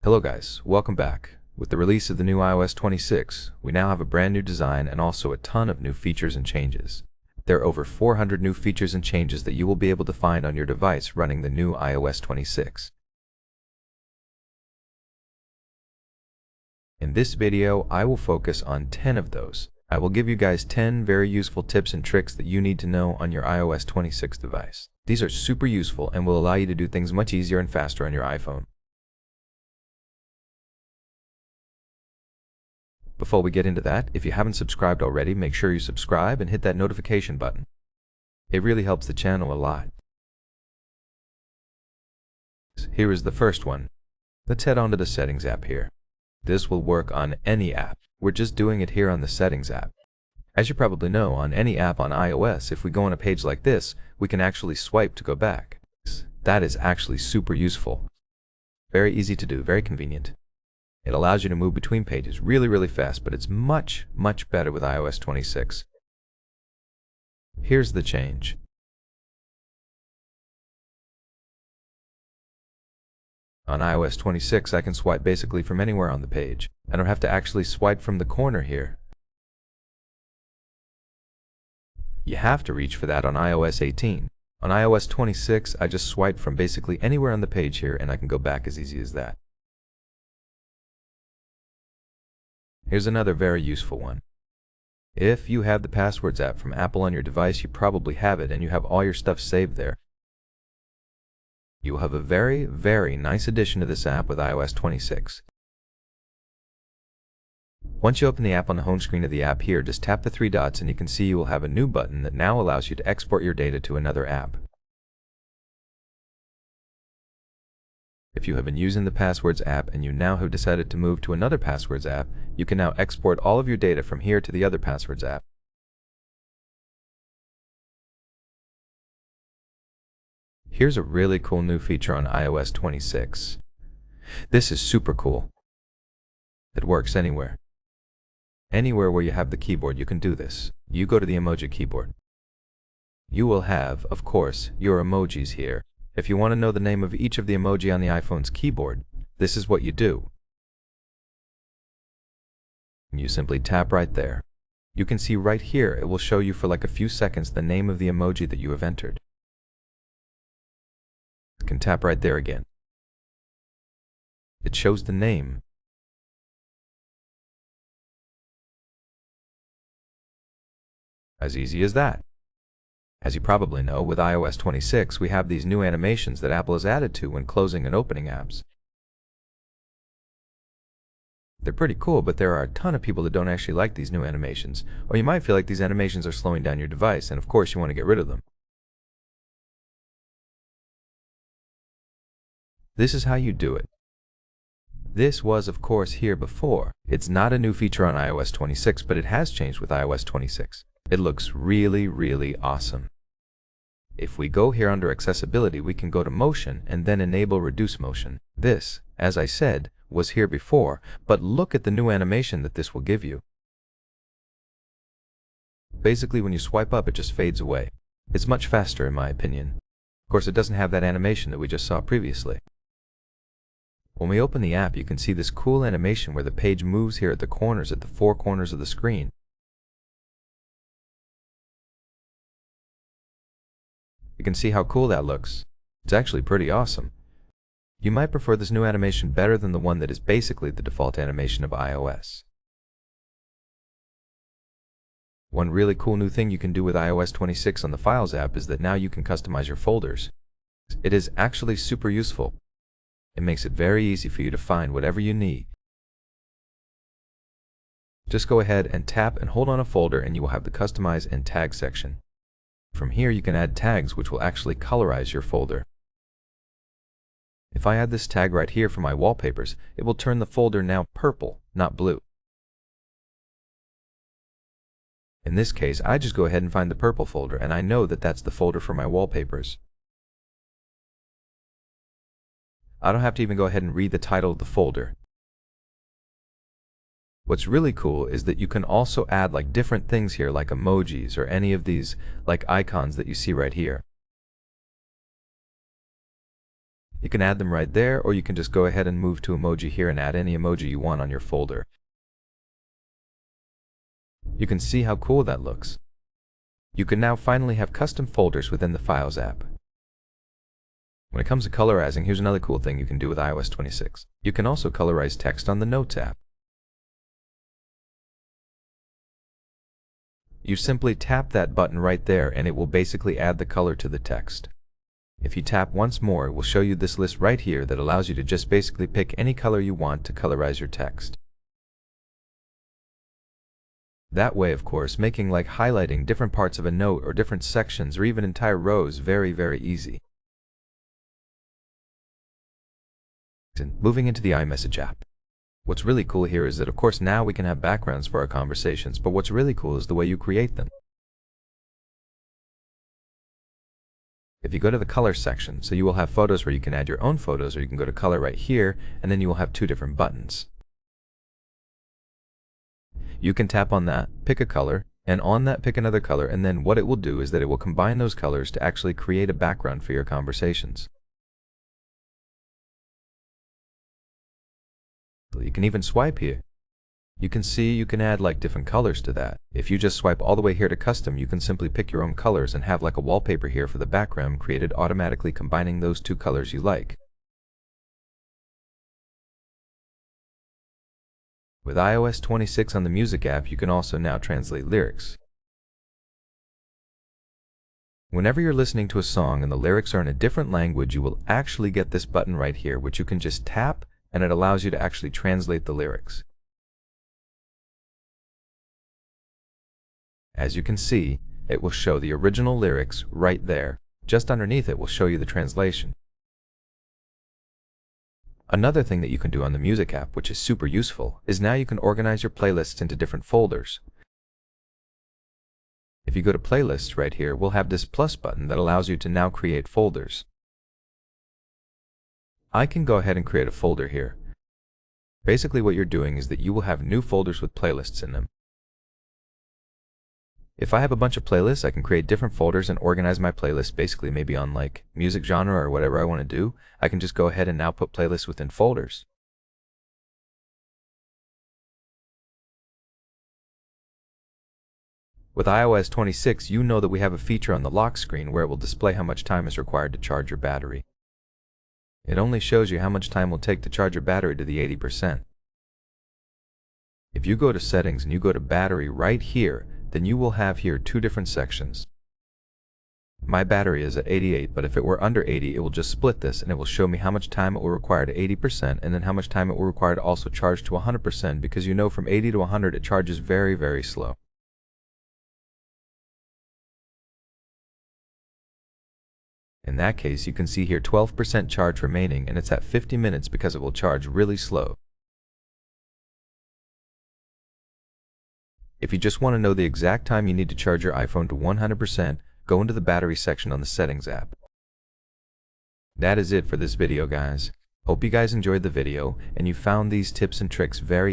Hello guys, welcome back. With the release of the new iOS 26, we now have a brand new design and also a ton of new features and changes. There are over 400 new features and changes that you will be able to find on your device running the new iOS 26. In this video, I will focus on 10 of those. I will give you guys 10 very useful tips and tricks that you need to know on your iOS 26 device. These are super useful and will allow you to do things much easier and faster on your iPhone. Before we get into that, if you haven't subscribed already, make sure you subscribe and hit that notification button. It really helps the channel a lot. Here is the first one. Let's head on to the Settings app here. This will work on any app. We're just doing it here on the Settings app. As you probably know, on any app on iOS, if we go on a page like this, we can actually swipe to go back. That is actually super useful. Very easy to do, very convenient. It allows you to move between pages really fast, but it's much better with iOS 26. Here's the change. On iOS 26, I can swipe basically from anywhere on the page. I don't have to actually swipe from the corner here. You have to reach for that on iOS 18. On iOS 26, I just swipe from basically anywhere on the page here, and I can go back as easy as that. Here's another very useful one. If you have the Passwords app from Apple on your device, you probably have it and you have all your stuff saved there. You will have a very nice addition to this app with iOS 26. Once you open the app on the home screen of the app here, just tap the three dots and you can see you will have a new button that now allows you to export your data to another app. If you have been using the Passwords app and you now have decided to move to another Passwords app, you can now export all of your data from here to the other Passwords app. Here's a really cool new feature on iOS 26. This is super cool. It works anywhere. Anywhere where you have the keyboard, you can do this. You go to the emoji keyboard. You will have, of course, your emojis here. If you want to know the name of each of the emoji on the iPhone's keyboard, this is what you do. You simply tap right there. You can see right here, it will show you for like a few seconds the name of the emoji that you have entered. You can tap right there again. It shows the name. As easy as that. As you probably know, with iOS 26, we have these new animations that Apple has added to when closing and opening apps. They're pretty cool, but there are a ton of people that don't actually like these new animations, or you might feel like these animations are slowing down your device, and of course you want to get rid of them. This is how you do it. This was, of course, here before. It's not a new feature on iOS 26, but it has changed with iOS 26. It looks really awesome. If we go here under Accessibility, we can go to Motion and then enable Reduce Motion. This, as I said, was here before, but look at the new animation that this will give you. Basically, when you swipe up, it just fades away. It's much faster in my opinion. Of course, it doesn't have that animation that we just saw previously. When we open the app, you can see this cool animation where the page moves here at the corners, at the four corners of the screen. You can see how cool that looks. It's actually pretty awesome. You might prefer this new animation better than the one that is basically the default animation of iOS. One really cool new thing you can do with iOS 26 on the Files app is that now you can customize your folders. It is actually super useful. It makes it very easy for you to find whatever you need. Just go ahead and tap and hold on a folder and you will have the Customize and Tag section. From here you can add tags which will actually colorize your folder. If I add this tag right here for my wallpapers, it will turn the folder now purple, not blue. In this case, I just go ahead and find the purple folder and I know that that's the folder for my wallpapers. I don't have to even go ahead and read the title of the folder. What's really cool is that you can also add like different things here like emojis or any of these like icons that you see right here. You can add them right there, or you can just go ahead and move to emoji here and add any emoji you want on your folder. You can see how cool that looks. You can now finally have custom folders within the Files app. When it comes to colorizing, here's another cool thing you can do with iOS 26. You can also colorize text on the Notes app. You simply tap that button right there and it will basically add the color to the text. If you tap once more, it will show you this list right here that allows you to just basically pick any color you want to colorize your text. That way, of course, making like highlighting different parts of a note or different sections or even entire rows very, very easy. Moving into the iMessage app. What's really cool here is that, of course, now we can have backgrounds for our conversations, but what's really cool is the way you create them. If you go to the color section, so you will have photos where you can add your own photos, or you can go to color right here, and then you will have two different buttons. You can tap on that, pick a color, and on that pick another color, and then what it will do is that it will combine those colors to actually create a background for your conversations. You can even swipe here. You can see you can add like different colors to that. If you just swipe all the way here to custom, you can simply pick your own colors and have like a wallpaper here for the background created automatically combining those two colors you like. With iOS 26 on the Music app, you can also now translate lyrics. Whenever you're listening to a song and the lyrics are in a different language, you will actually get this button right here, which you can just tap, and it allows you to actually translate the lyrics. As you can see, it will show the original lyrics right there. Just underneath it will show you the translation. Another thing that you can do on the Music app, which is super useful, is now you can organize your playlists into different folders. If you go to Playlists right here, we'll have this plus button that allows you to now create folders. I can go ahead and create a folder here. Basically what you're doing is that you will have new folders with playlists in them. If I have a bunch of playlists, I can create different folders and organize my playlist basically maybe on like music genre or whatever I want to do. I can just go ahead and now put playlists within folders. With iOS 26, you know that we have a feature on the lock screen where it will display how much time is required to charge your battery. It only shows you how much time will take to charge your battery to the 80%. If you go to Settings and you go to Battery right here, then you will have here two different sections. My battery is at 88, but if it were under 80, it will just split this and it will show me how much time it will require to 80% and then how much time it will require to also charge to 100%, because you know from 80 to 100 it charges very, very slow. In that case, you can see here 12% charge remaining, and it's at 50 minutes because it will charge really slow. If you just want to know the exact time you need to charge your iPhone to 100%, go into the battery section on the Settings app. That is it for this video, guys. Hope you guys enjoyed the video and you found these tips and tricks very